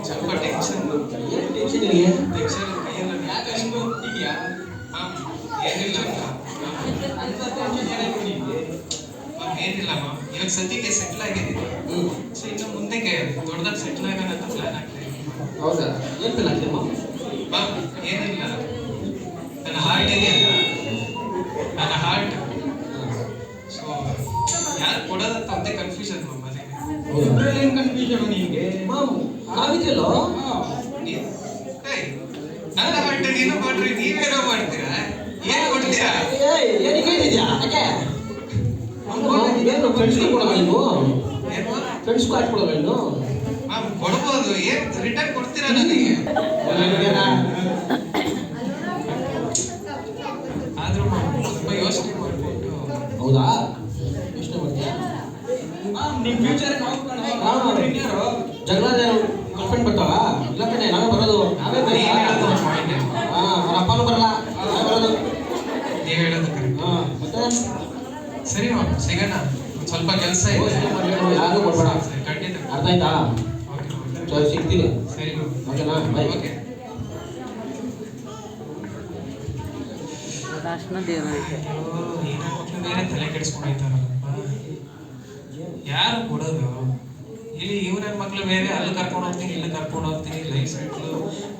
ಸ್ವಲ್ಪ ಟೆನ್ಷನ್ ಏನು ಟೆನ್ಷನ್ ಇದೆಯಾ? ಟೆನ್ಷನ್ ಕೈಯೆಲ್ಲ ಯಾಕೆ ಹಿಂಗೆ ಹೋಗ್ತಿದ್ಯಾ? ಏನಿಲ್ಲ ಅಂತ ಟೆನ್ಷನ್ ಏನಾಯ್ತು ನಿನಗೆ? ಏನಿಲ್ಲ ಇವಾಗ ಸದ್ಯಕ್ಕೆ ಸೆಟ್ಲ್ ಆಗಿದ್ದೀನಿ. ಸೊ ಇನ್ನು ಮುಂದೆಗೆ ದೊಡ್ಡದಾಗಿ ಸೆಟ್ಲ್ ಆಗೋಣ ಅಂತ ಪ್ಲಾನ್ ಆಗ್ತಾ ಇದೆ. ಹೌದಾ? ಏನು ಪ್ಲಾನ್ ಆಗ್ತೀಯಮ್ಮ? ಏನಿಲ್ಲ, ನನ್ನ ಹಾರ್ಟ್ ಇದೆಯಲ್ಲ, ನನ್ನ ಹಾರ್ಟ್ ಸೊ ಯಾರು ಕೊಡೋದಂತ ಒಂದೇ ಕನ್ಫ್ಯೂಷನ್ ಅದೇ. ಇದ್ರಲ್ಲಿ ಏನು ಕನ್ಫ್ಯೂಷನ್ ನಿನಗೆ? ನಾವಿದೆಯಲ್ಲೋ? ನನ್ನ ಹಾರ್ಟ್ ನೀನು ಕೊಟ್ರಿ ನೀವೇನೋ ಮಾಡ್ತೀರಾ? ಏನು ಕೊಡ್ತೀರಾ? ಏನಕ್ಕೆ ಹೇಳಿದ್ಯಾ? ಯಾಕೆ? ಏನು ಫ್ರೆಂಡ್ಸ್ಗೆ ಕೊಡೋಲ್ಲ ನೀವು? ಫ್ರೆಂಡ್ಸ್ಗೂ ಹಾಕ್ಕೊಡೋಲ್ಲ ನೀನು? ಕೊಡ್ಬೋದು, ಏನು ರಿಟರ್ನ್ ಕೊಡ್ತೀರಾ ನನಗೆ? ಆದ್ರೂ ಸ್ವಲ್ಪ ಯೋಚನೆ ಮಾಡ್ಬಿಟ್ಟು. ಹೌದಾ? ಯೋಚನೆ ಮಾಡ್ತೀಯಾ? ನಿಮ್ಮ ಫ್ಯೂಚರ್ ಜಗಳ ಗರ್ಲ್ಫ್ರೆಂಡ್ ಬರ್ತಾವ? ಇಲ್ಲ ಕಣೆ, ನಾವೇ ಬರೋದು. ನಾವೇ ಹೇಳೋದು ಅವ್ರ ಅಪ್ಪನೂ ಬರಲ್ಲ, ನಾವೇ ಬರೋದು. ನೀವು ಹೇಳೋದು ಕರೆಕ್ಟ್. ಮತ್ತೆ ಸರಿ ಸಿಗೋಣ, ಸ್ವಲ್ಪ ಕೆಲಸ ಇದೆ. ಯಾರು ಕೊಡ್ಬೇಡ, ಖಂಡಿತ. ಅರ್ಥ ಆಯ್ತಾ? ಸರಿ, ಸಿಗ್ತೀನಿ. ಸರಿ ಓಕೆನಾ? ಬಾಯ್. ಓಕೆ. ಮಕ್ಕಳು ಬೇರೆ ತಲೆ ಕೆಡಿಸ್ಕೊಂಡೋಯ್ತಾರಲ್ಲಪ್ಪ. ಯಾರು ಕೊಡೋದು? ಇಲ್ಲಿ ನನ್ನ ಮಕ್ಳು ಬೇರೆ, ಅಲ್ಲಿ ಕರ್ಕೊಂಡು ಹೋಗ್ತೀನಿ, ಇಲ್ಲಿ ಕರ್ಕೊಂಡು ಹೋಗ್ತೀನಿ, ಲೈಫ್ ಸೆಟ್ಲು,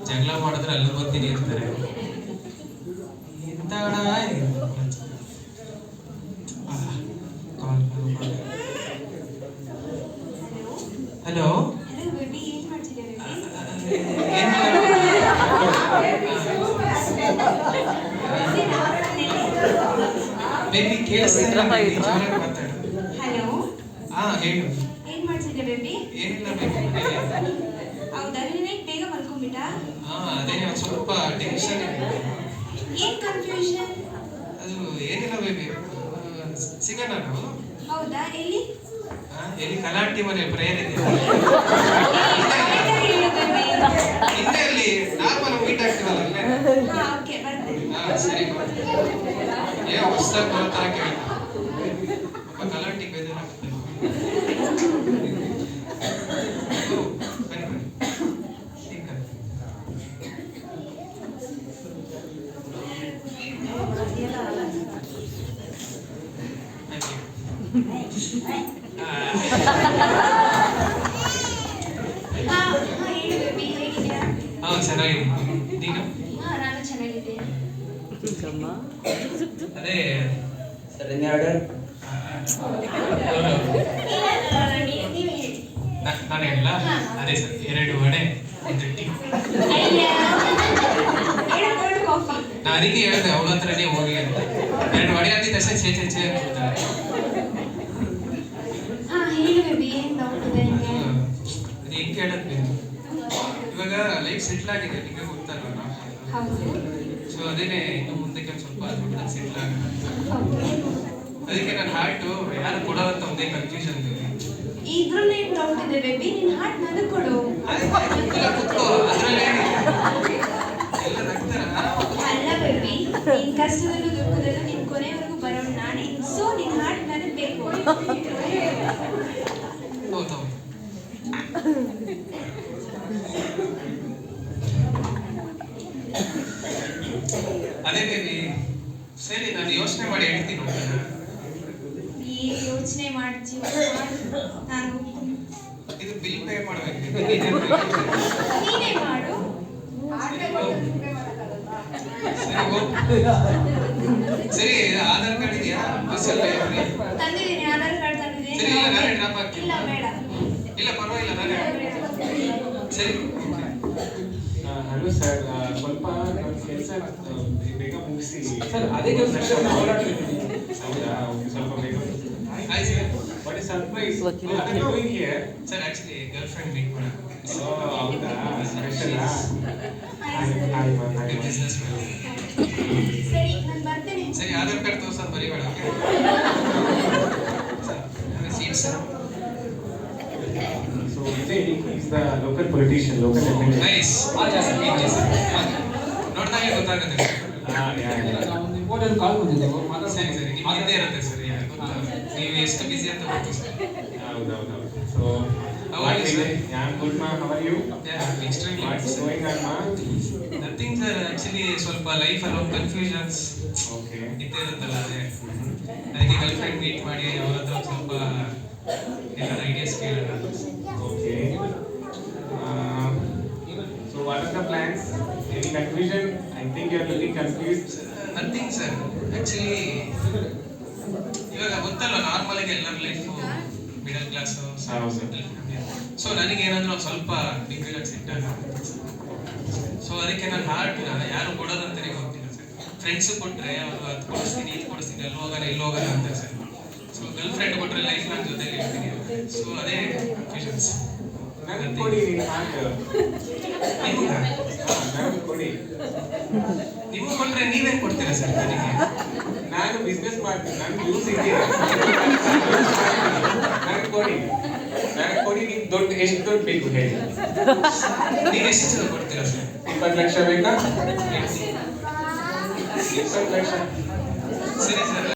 ಜಗಳ ಮಾಡಿದ್ರೆ ಅಲ್ಲಿ ಬರ್ತೀನಿ ಇರ್ತಾರೆ. ಹಲೋ, ಬೇಬಿ ಕೇಳಿಸ್ತಾ ಮಾತಾಡು. ಹಲೋ, ಹೇಳು. ಏನ್ ಮಾಡ್ತಿದ್ದೆ ಬೇಬಿ? ಏನಿಲ್ಲ ಬೇಬಿ. ಹೌದಾ, ನೀನು ಬೇಗ ಮಲ್ಕೊಂಡ್ಬಿಟ್ಟ? ಅದೇ ಸ್ವಲ್ಪ ಟೆನ್ಷನ್ ಇದೆ. ಏನ್ ಕನ್ಫ್ಯೂಷನ್? ಅದು ಏನಿಲ್ಲ ಬೇಬಿ, ಸಿಗೋಣ ನಾವು. ಹೌದಾ, ಎಲ್ಲಿ? ಎಲ್ಲಿ? ಕಲಾಟಿ ಮನೆ ಪ್ರೇಯರ್ ಇದೆ ಹಿಂದೆ, ಅಲ್ಲಿ ನಾರ್ಮಲ್ ಮೀಟ್ ಆಗ್ತೀವಲ್ಲ ಅಲ್ಲೇ. ಓಕೆ, ಬರ್ತೇನೆ. ಸರಿ, ಏನೋ ಹೊಸದಾಗಿ ಬರೋ ಥರ ಕೇಳಿ ಕಲಾಟಿ ಬೇಜಾರಾಗ್ತದೆ. ಬನ್ನಿ ಬನ್ನಿ. ಹೇಳು ಬೇಬಿ, ಹೇಗಿದ್ಯಾ? ಚೆನ್ನಾಗಿದ್ದೀನಿ. ನೀನು? ನಾನು ಚೆನ್ನಾಗಿದ್ದೀನಿ. ಅದೇ ಸರ್, ಆರ್ಡರ್. ನೀವು ಹೇಳಿ. ನಾನು ಹೇಳ. ಅದೇ ಸರ್, 2 ವಡೆ, 1 ಟೀ. ಕಾಫಿ. ನಾ ಅದಕ್ಕೆ ಹೇಳಿದೆ ಅವಳ ಹತ್ರನೇ ಹೋಗಿ ಅಂತ. 2 ವಡೆ ಅಂದಿದ ತಕ್ಷಣ ಚೇ ಚೇ ಚೇ ಅಂತಾರೆ. ಹೇಳು ಬೇಬಿ, ಏನ್ ಡೌಟ್ ಇದೆ ನಿಮಗೆ? ಅದು ಹೆಂಗೆ ಕೇಳೋದು ನೀವು? ಇವಾಗ ಲೈಫ್ ಸೆಟ್ಲ್ ಆಗಿದೆ, ನಿಮಗೆ ಗೊತ್ತಲ್ವ ನಾವು. ಹೌದು. ಸೊ ಅದೇನೆ ಇನ್ನು ಮುಂದಕ್ಕೆ ಸ್ವಲ್ಪ ದೊಡ್ಡದಾಗಿ ಸೆಟ್ಲ್ ಆಗುತ್ತೆ. ಓಕೆ. ಅದಕ್ಕೆ ನನ್ನ ಹಾರ್ಟು ಯಾರು ಕೊಡೋದಂತ ಒಂದೇ ಕನ್ಫ್ಯೂಷನ್ ಇದೆ. ಇದ್ರಲ್ಲಿ ಏನ್ ಡೌಟ್ ಇದೆ ಬೇಬಿ? ನಿನ್ ಹಾರ್ಟ್ ನನಗೆ ಕೊಡು. ಇಲ್ಲ ಕುತ್ಕೋ, ಅದ್ರಲ್ಲಿ ಎಲ್ಲ ನಗ್ತಾರ. ಅಲ್ಲ ಬೇಬಿ, ನಿನ್ ಕಷ್ಟದಲ್ಲೂ ದುಃಖದಲ್ಲೂ ನಿನ್ ಕೊನೆವರೆಗೂ ಬರೋಣ ನಾನೇ. ಸೊ ನಿನ್ ಹಾರ್ಟ್ ನನಗೆ ಬೇಕು. ಹೌದೌದು. ಅದೇ ಬೇಬಿ, ಸರಿ ನಾನು ಯೋಚನೆ ಮಾಡಿ ಹೇಳ್ತೀನಿ. ಏನ್ ಯೋಚನೆ ಮಾಡ್ತೀವಿ? ನಾನು ಇದು ಬಿಲ್ ಪೇ ಮಾಡ್ಬೇಕು. ನೀನೇ ಮಾಡು. ಸರಿ, ಆಧಾರ್ ಕಾರ್ಡ್ ಇದೆಯಾ? ಬಸ್ಸಲ್ಲಿ ತಂದಿದ್ದೀನಿ, ಆಧಾರ್ ಕಾರ್ಡ್ ತಂದಿದ್ದೀನಿ. ಸರಿ, ಇಲ್ಲ ನಾನೇ ಡ್ರಾಪ್ ಹಾಕ್ತೀನಿ. ಇಲ್ಲ ಬೇಡ. ಇಲ್ಲ ಪರವಾಗಿಲ್ಲ, ನಾನೇ ಸರಿ. ಹಲೋ ಸರ್, ಸ್ವಲ್ಪ ಕೆಲಸ ಬೇಗ ಮುಗಿಸಿ. ಸರ್, ಅದೇ ಕೆಲಸ ಹೌದಾ? ಸ್ವಲ್ಪ ಬೇಗ ಆಯ್ತು sir. What is surprise? Doing here? Sir actually girlfriend meet ಮಾಡೋದು. ಹೌದಾ? ಸ್ಪೆಷಲ್. ಬಿಸ್ನೆಸ್ ಸರಿ, ನಾನು ಬರ್ತೇನೆ. ಸರಿ, ಆಧಾರ್ ಕಾರ್ಡ್ ತೋರ್ಸೋದು ಬರೀಬೇಡ. Seat sir. So Vijay is the local politician, local MLA. Nice. ನೋಡ್ದಾಗೆ ಗೊತ್ತಾಗುತ್ತೆ. ಒಂದು ಇಂಪಾರ್ಟೆಂಟ್ ಕಾಲ್ ಬಂದಿದೆ. ಸರಿ ಸರಿ, ನಿಮ್ಮ ಹಿಂದೆ ಇರುತ್ತೆ ಸರ್. ನೀವು ಎಷ್ಟು ಬಿಸಿ ಅಂತ ಗೊತ್ತು ಸರ್. ಹೌದೌದು. So How are you, sir? Yeah, I'm good, ma. How are you? Yeah, extremely What's good. going on, ma? Nothing, sir. Actually, ಸ್ವಲ್ಪ ಲೈಫ್ ಅಲ್ಲಿ ಒಂದು ಕನ್ಫ್ಯೂಷನ್ಸ್ Okay. ಇದ್ದೇ ಇರುತ್ತಲ್ಲ ಅದೇ. ಅದಕ್ಕೆ ಗರ್ಲ್ ಫ್ರೆಂಡ್ ಮೀಟ್ ಮಾಡಿ ಅವ್ರ ಹತ್ರ ಒಂದ್ ಸ್ವಲ್ಪ ಏನಾದ್ರು ಐಡಿಯಾಸ್ ಕೇಳೋಣ. Okay. So what are the plans? Any confusion? I think you are looking confused. Nothing sir. Actually ಇವಾಗ ಗೊತ್ತಲ್ಲ ನಾರ್ಮಲ್ ಆಗಿ ಎಲ್ಲರ ಲೈಫ್ ಮಿಡಲ್ ಕ್ಲಾಸ್ ಹೌದು. ಸೊ ನನಗೆ ಏನಾದ್ರು ಒಂದ್ ಸ್ವಲ್ಪ ಬಿಗ್ ಆಗಿ ಸೆಟ್ ಆಗುತ್ತೆ. ಸೊ ಅದಕ್ಕೆ ನನ್ನ ಹಾರ್ಟ್ ಯಾರು ಕೊಡೋದಂತಾನೆ ಗೊತ್ತಿಲ್ಲ ಸರ್. ಫ್ರೆಂಡ್ಸ್ ಕೊಟ್ರೆ ಅವರು ಅದು ಕೊಡಿಸ್ತೀನಿ ಇದು ಕೊಡಿಸ್ತೀನಿ ಅಲ್ಲಿ ಹೋಗೋಣ ಇಲ್ಲಿ ಹೋಗೋಣ ಅಂತಾರೆ ಸರ್. ಸೊ ಗರ್ಲ್ ಫ್ರೆಂಡ್ ಕೊಟ್ರೆ ಲೈಫ್ ನನ್ನ ಜೊತೆಲಿ ಇರ್ತೀನಿ. ಸೊ ಅದೇ ಕನ್ಫ್ಯೂಷನ್ಸ್. ನನಗೆ ಕೊಡಿ ನಿನ್ನ ಹಾರ್ಟ್. ನನಗೆ ಕೊಡಿ. ನೀವು ಕೊಟ್ರೆ ನೀವೇನ್ ಕೊಡ್ತೀರಾ ಸರ್ ನನಗೆ? ನಾನು ಬಿಸ್ನೆಸ್ ಮಾಡ್ತೀನಿ, ನನಗೆ ಯೂಸ್ ಇದೆಯಾ? ನನಗೆ ಕೊಡಿ. ನನಗೆ ಕೊಡಿ. ನಿಮ್ಗೆ ದೊಡ್ಡ ಎಷ್ಟು ದೊಡ್ಡ ಬೇಕು ಹೇಳಿ. ನೀವು ಎಷ್ಟು ಕೊಡ್ತೀರಾ ಸರ್? 20 ಲಕ್ಷ ಬೇಕಾ? 20 ಲಕ್ಷ. ಸರಿ ಸರ್.